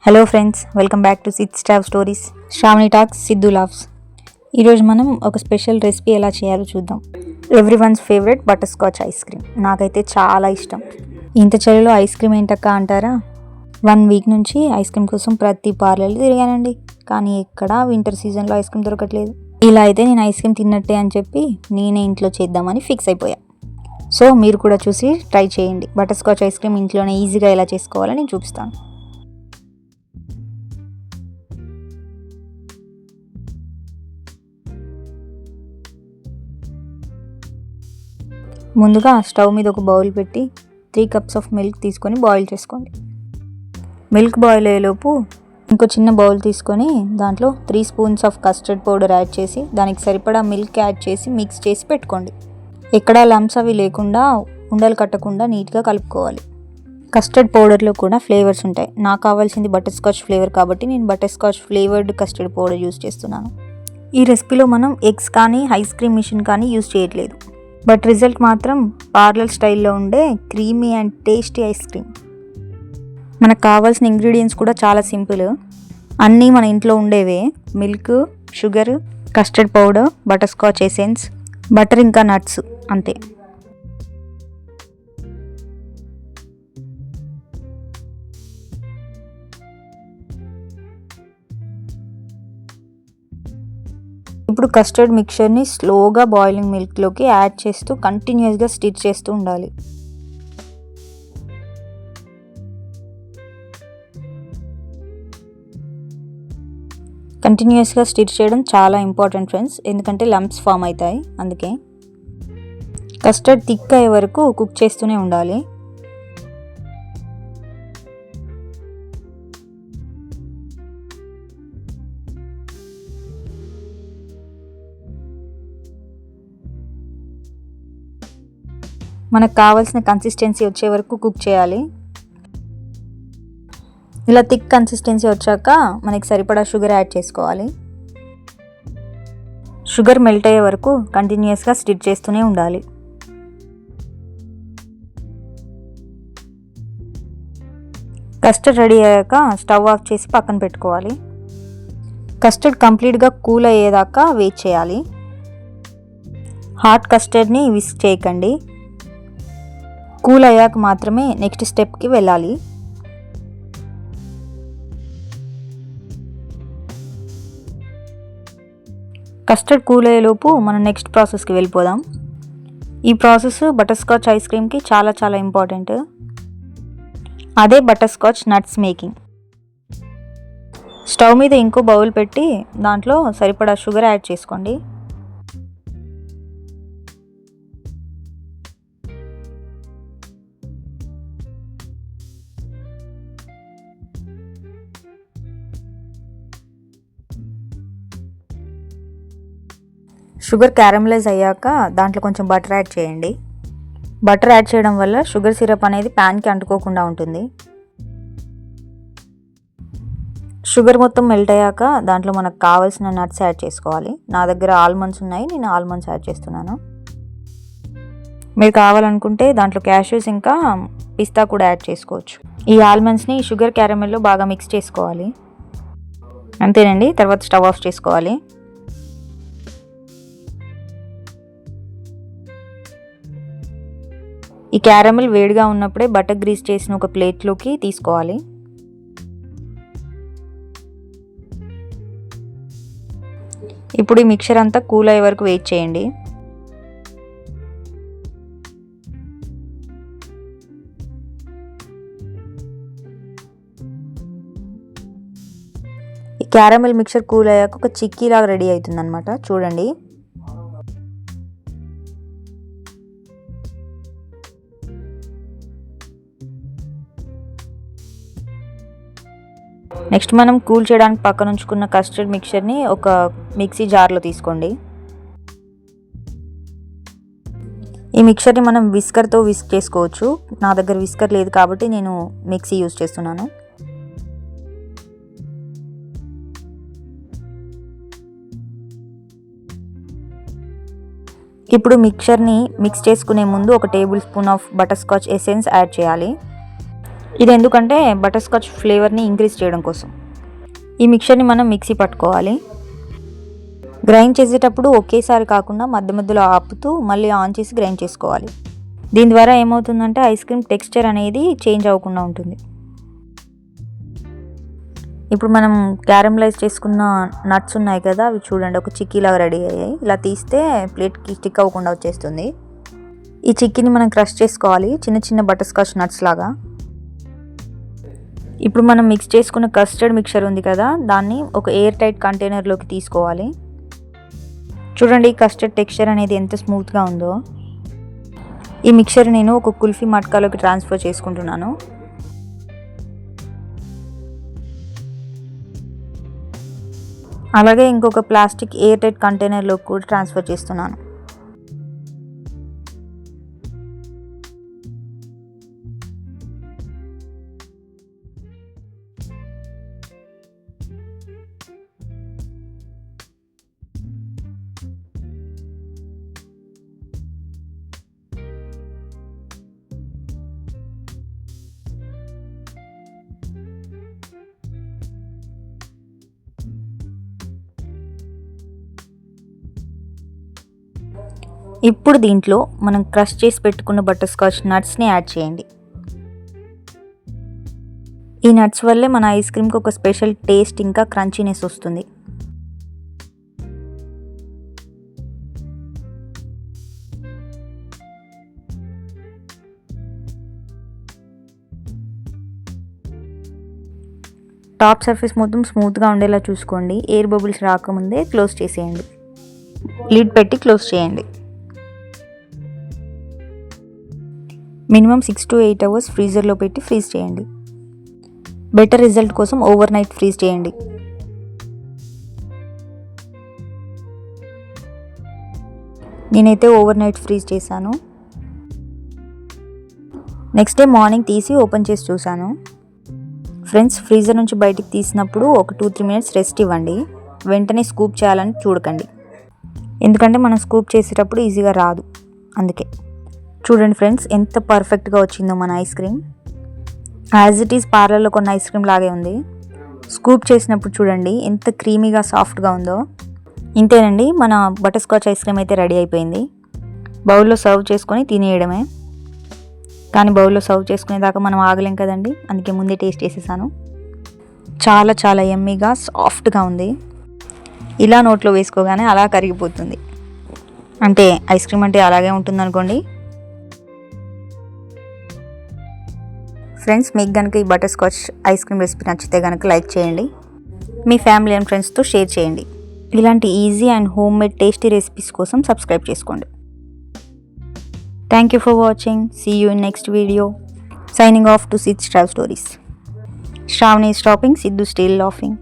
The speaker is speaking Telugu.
Hello friends, welcome back to Sid stove stories. Sravani talks, Siddhu loves. ఈరోజు మనం ఒక స్పెషల్ రెసిపీ ఎలా చేయాలో చూద్దాం. Everyone's favourite butter scotch ice cream. నాకైతే చాలా ఇష్టం. ఇంత చలిలో ఐస్ క్రీమ్ ఏంటక్క అంటారా? 1 వీక్ నుంచి ఐస్ క్రీమ్ కోసం ప్రతి పార్లర్లో తిరిగానండి, కానీ ఎక్కడా వింటర్ సీజన్లో ఐస్ క్రీమ్ దొరకట్లేదు. ఇలా అయితే నేను ఐస్ క్రీమ్ తిన్నట్టే అని చెప్పి నేనే ఇంట్లో చేద్దామని ఫిక్స్ అయిపోయా. సో మీరు కూడా చూసి ట్రై చేయండి. బటర్ స్కాచ్ ఐస్ క్రీమ్ ఇంట్లోనే ఈజీగా ఎలా చేసుకోవాలని నేను చూపిస్తాను. ముందుగా స్టవ్ మీద ఒక బౌల్ పెట్టి 3 కప్స్ ఆఫ్ మిల్క్ తీసుకొని బాయిల్ చేసుకోండి. మిల్క్ బాయిల్ అయ్యేలోపు ఇంకో చిన్న బౌల్ తీసుకొని దాంట్లో 3 spoons of custard powder add చేసి దానికి సరిపడా మిల్క్ యాడ్ చేసి మిక్స్ చేసి పెట్టుకోండి. ఎక్కడా లంప్స్ అవి లేకుండా, ఉండలు కట్టకుండా నీట్గా కలుపుకోవాలి. కస్టర్డ్ పౌడర్లో కూడా ఫ్లేవర్స్ ఉంటాయి. నాకు కావాల్సింది బటర్ స్కాచ్ ఫ్లేవర్ కాబట్టి నేను butterscotch flavoured custard powder use చేస్తున్నాను. ఈ రెసిపీలో మనం ఎగ్స్ కానీ ఐస్ క్రీమ్ మిషన్ కానీ యూస్ చేయట్లేదు. బట్ రిజల్ట్ మాత్రం పార్లర్ స్టైల్లో ఉండే creamy and tasty ice cream. మనకు కావాల్సిన ఇంగ్రీడియంట్స్ కూడా చాలా సింపుల్. అన్నీ మన ఇంట్లో ఉండేవే: milk, sugar, custard powder, butterscotch essence, butter, ఇంకా నట్స్, అంతే. ఇప్పుడు కస్టర్డ్ మిక్చర్ని స్లోగా బాయిలింగ్ మిల్క్లోకి యాడ్ చేస్తూ కంటిన్యూస్గా స్టిర్ చేస్తూ ఉండాలి. కంటిన్యూస్గా స్టిర్ చేయడం చాలా ఇంపార్టెంట్ ఫ్రెండ్స్, ఎందుకంటే లంప్స్ ఫామ్ అవుతాయి. అందుకే కస్టర్డ్ థిక్ అయ్యే వరకు కుక్ చేస్తూనే ఉండాలి. మనకు కావాల్సిన కన్సిస్టెన్సీ వచ్చే వరకు కుక్ చేయాలి. ఇలా థిక్ కన్సిస్టెన్సీ వచ్చాక మనకి సరిపడా షుగర్ యాడ్ చేసుకోవాలి. షుగర్ మెల్ట్ అయ్యే వరకు కంటిన్యూస్గా స్టిర్ చేస్తూనే ఉండాలి. కస్టర్డ్ రెడీ అయ్యాక స్టవ్ ఆఫ్ చేసి పక్కన పెట్టుకోవాలి. కస్టర్డ్ కంప్లీట్గా కూల్ అయ్యేదాకా వెయిట్ చేయాలి. హాట్ కస్టర్డ్ని విస్క్ చేయకండి. కూల్ అయ్యాక మాత్రమే నెక్స్ట్ స్టెప్కి వెళ్ళాలి. కస్టర్డ్ కూల్ అయ్యేలోపు మనం నెక్స్ట్ ప్రాసెస్కి వెళ్ళిపోదాం. ఈ ప్రాసెస్ బటర్ స్కాచ్ ఐస్ క్రీమ్కి చాలా చాలా ఇంపార్టెంట్. అదే butter scotch nuts making. Stove మీద ఇంకో బౌల్ పెట్టి దాంట్లో సరిపడా షుగర్ యాడ్ చేసుకోండి. షుగర్ క్యారమలైజ్ అయ్యాక దాంట్లో కొంచెం బటర్ యాడ్ చేయండి. బటర్ యాడ్ చేయడం వల్ల షుగర్ సిరప్ అనేది ప్యాన్కి అంటుకోకుండా ఉంటుంది. షుగర్ మొత్తం మెల్ట్ అయ్యాక దాంట్లో మనకు కావాల్సిన నట్స్ యాడ్ చేసుకోవాలి. నా దగ్గర ఆల్మండ్స్ ఉన్నాయి, నేను ఆల్మండ్స్ యాడ్ చేస్తున్నాను. మీరు కావాలనుకుంటే దాంట్లో క్యాష్యూస్ ఇంకా పిస్తా కూడా యాడ్ చేసుకోవచ్చు. ఈ ఆల్మండ్స్ని షుగర్ క్యారమెల్లో బాగా మిక్స్ చేసుకోవాలి. అంతేనండి, తర్వాత స్టవ్ ఆఫ్ చేసుకోవాలి. ఈ క్యారమెల్ వేడిగా ఉన్నప్పుడే బటర్ గ్రీస్ చేసిన ఒక ప్లేట్లోకి తీసుకోవాలి. ఇప్పుడు ఈ మిక్చర్ అంతా కూల్ అయ్యే వరకు వెయిట్ చేయండి. ఈ క్యారమెల్ మిక్చర్ కూల్ అయ్యాక ఒక చిక్కీ లాగా రెడీ అవుతుంది అనమాట. చూడండి, నెక్స్ట్ మనం కూల్ చేయడానికి పక్కన ఉంచుకున్న కస్టర్డ్ మిక్చర్ని ఒక మిక్సీ జార్లో తీసుకోండి. ఈ మిక్చర్ని మనం విస్కర్తో విస్క్ చేసుకోవచ్చు. నా దగ్గర విస్కర్ లేదు కాబట్టి నేను మిక్సీ యూజ్ చేస్తున్నాను. ఇప్పుడు మిక్చర్ని మిక్స్ చేసుకునే ముందు 1 table spoon of butter scotch essence add చేయాలి. ఇది ఎందుకంటే బటర్ స్కాచ్ ఫ్లేవర్ని ఇంక్రీజ్ చేయడం కోసం. ఈ మిక్చర్ని మనం మిక్సీ పట్టుకోవాలి. గ్రైండ్ చేసేటప్పుడు ఒకేసారి కాకుండా మధ్య మధ్యలో ఆపుతూ మళ్ళీ ఆన్ చేసి గ్రైండ్ చేసుకోవాలి. దీని ద్వారా ఏమవుతుందంటే ఐస్ క్రీమ్ టెక్స్చర్ అనేది చేంజ్ అవ్వకుండా ఉంటుంది. ఇప్పుడు మనం క్యారమలైజ్ చేసుకున్న నట్స్ ఉన్నాయి కదా, అవి చూడండి ఒక చిక్కీలాగా రెడీ అయ్యాయి. ఇలా తీస్తే ప్లేట్కి స్టిక్ అవ్వకుండా వచ్చేస్తుంది. ఈ చిక్కీని మనం క్రష్ చేసుకోవాలి చిన్న చిన్న బటర్ స్కాచ్ నట్స్ లాగా. ఇప్పుడు మనం మిక్స్ చేసుకున్న కస్టర్డ్ మిక్చర్ ఉంది కదా, దాన్ని ఒక ఎయిర్ టైట్ కంటైనర్లోకి తీసుకోవాలి. చూడండి కస్టర్డ్ టెక్స్చర్ అనేది ఎంత స్మూత్గా ఉందో. ఈ మిక్చర్ నేను ఒక కుల్ఫీ మట్కాలోకి ట్రాన్స్ఫర్ చేసుకుంటున్నాను. అలాగే ఇంకొక ప్లాస్టిక్ ఎయిర్ టైట్ కంటైనర్లోకి కూడా ట్రాన్స్ఫర్ చేస్తున్నాను. ఇప్పుడు దీంట్లో మనం క్రష్ చేసి పెట్టుకున్న బటర్ స్కాచ్ నట్స్ని యాడ్ చేయండి. ఈ నట్స్ వల్లే మన ఐస్ క్రీమ్కి ఒక స్పెషల్ టేస్ట్ ఇంకా క్రంచీనెస్ వస్తుంది. టాప్ సర్ఫేస్ మొత్తం స్మూత్గా ఉండేలా చూసుకోండి. ఎయిర్ బబుల్స్ రాకముందే క్లోజ్ చేసేయండి. లిడ్ పెట్టి క్లోజ్ చేయండి. మినిమం 6 to 8 hours ఫ్రీజర్లో పెట్టి ఫ్రీజ్ చేయండి. బెటర్ రిజల్ట్ కోసం ఓవర్ నైట్ ఫ్రీజ్ చేయండి. నేనైతే ఓవర్ నైట్ ఫ్రీజ్ చేశాను. నెక్స్ట్ డే మార్నింగ్ తీసి ఓపెన్ చేసి చూశాను. ఫ్రెండ్స్, ఫ్రీజర్ నుంచి బయటికి తీసినప్పుడు ఒక 2-3 minutes రెస్ట్ ఇవ్వండి. వెంటనే స్కూప్ చేయాలని చూడకండి, ఎందుకంటే మనం స్కూప్ చేసేటప్పుడు ఈజీగా రాదు. అందుకే చూడండి ఫ్రెండ్స్ ఎంత పర్ఫెక్ట్గా వచ్చిందో మన ice cream. As it is పార్లర్లో కొన్న ఐస్ క్రీమ్ లాగే ఉంది. స్కూప్ చేసినప్పుడు చూడండి ఎంత క్రీమీగా సాఫ్ట్గా ఉందో. ఇంతేనండి, మన బటర్ స్కాచ్ ఐస్ క్రీమ్ అయితే రెడీ అయిపోయింది. బౌల్లో సర్వ్ చేసుకొని తినేయడమే. కానీ బౌల్లో సర్వ్ చేసుకునేదాకా మనం ఆగలేం కదండి, అందుకే ముందే టేస్ట్ చేసేసాను. చాలా చాలా యమ్మీగా సాఫ్ట్గా ఉంది. ఇలా నోట్లో వేసుకోగానే అలా కరిగిపోతుంది. అంటే ఐస్ క్రీమ్ అంటే అలాగే ఉంటుంది అనుకోండి. ఫ్రెండ్స్, మీకు కనుక ఈ butter scotch ice cream recipe నచ్చితే కనుక లైక్ చేయండి. మీ ఫ్యామిలీ అండ్ ఫ్రెండ్స్తో షేర్ చేయండి. ఇలాంటి easy and home made tasty recipes కోసం సబ్స్క్రైబ్ చేసుకోండి. Thank you for watching. See you in next video. Signing off to Sid's Travel Stories. Shravani is stopping, Sidhu still laughing.